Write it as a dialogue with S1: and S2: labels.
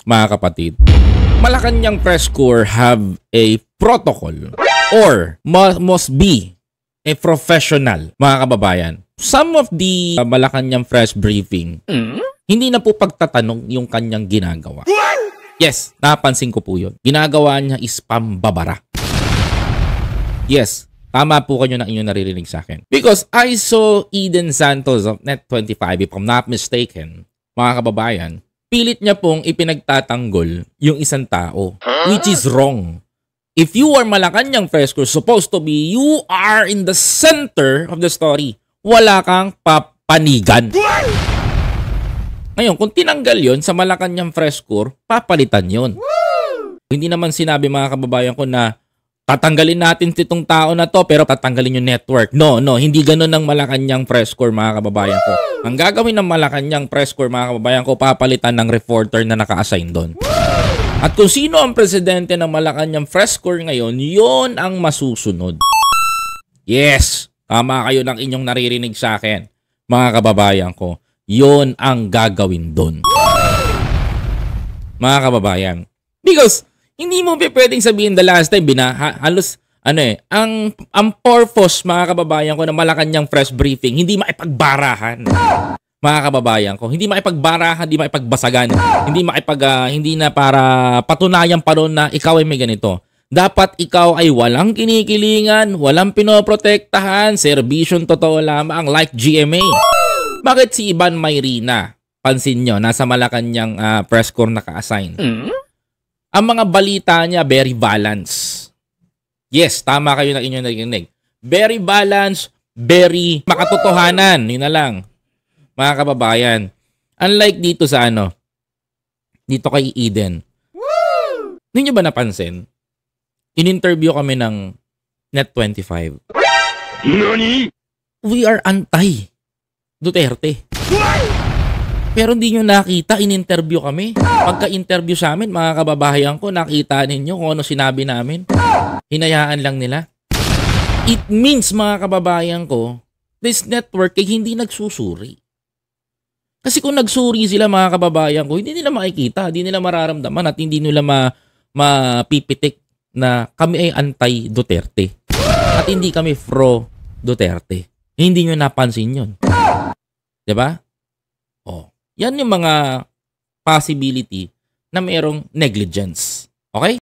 S1: mga kapatid, Malacanang Press Corps have a protocol or must be a professional, mga kababayan. Some of the Malacanang press briefing, hindi na po pagtatanong yung kanyang ginagawa. Yes, napansin ko po yun. Ginagawa niya is pambabara. Yes, tama po kayo na inyong naririnig sa akin. Because I saw Eden Santos of Net25, if I'm not mistaken, mga kababayan, pilit niya pong ipinagtatanggol yung isang tao, which is wrong. If you are Malacanang Press Corps, supposed to be, you are in the center of the story. Wala kang papanigan. Ngayon, kung tinanggal yon sa Malacanang Press Corps, papalitan yon. Hindi naman sinabi, mga kababayan ko, na tatanggalin natin itong tao na to pero tatanggalin yung network. No, hindi ganun ng Malacanang Press Corps, mga kababayan ko. Ang gagawin ng Malacanang Press Corps, mga kababayan ko, papalitan ng reporter na naka-assign doon. At kung sino ang presidente ng Malacanang Press Corps ngayon, yon ang masusunod. Yes, tama kayo ng inyong naririnig sa akin, mga kababayan ko. Yon ang gagawin doon, mga kababayan. Because hindi mo pwedeng sabihin the last time, halos, ang purpose, mga kababayan ko, na Malacanang press briefing, hindi maipagbarahan, mga kababayan ko. Hindi maipagbarahan, hindi maipagbasagan, hindi na para patunayan pa ron na ikaw ay may ganito. Dapat ikaw ay walang kinikilingan, walang pinoprotektahan, serbisyong totoo lamang, like GMA. Bakit si Ivan Mayrina, pansin nyo, nasa Malacanang press corps naka-assign? Ang mga balita niya, very balanced. Yes, tama kayo na inyong narinig. Very balanced, very makatotohanan. Yun na lang, mga kababayan. Unlike dito sa dito kay Eden. Hindi nyo ba napansin? In-interview kami ng Net25. Nani? We are anti-Duterte. Pero hindi nyo nakita, in-interview kami. Pagka-interview sa amin, mga kababayan ko, nakita ninyo kung ano sinabi namin. Hinayaan lang nila. It means, mga kababayan ko, this network ay hindi nagsusuri. Kasi kung nagsuri sila, mga kababayan ko, hindi nila makikita, hindi nila mararamdaman at hindi nila mapipitik na kami ay anti-Duterte. At hindi kami pro-Duterte. Hindi nyo napansin yun. Diba? Oh. Yan yung mga possibility na mayroong negligence. Okay?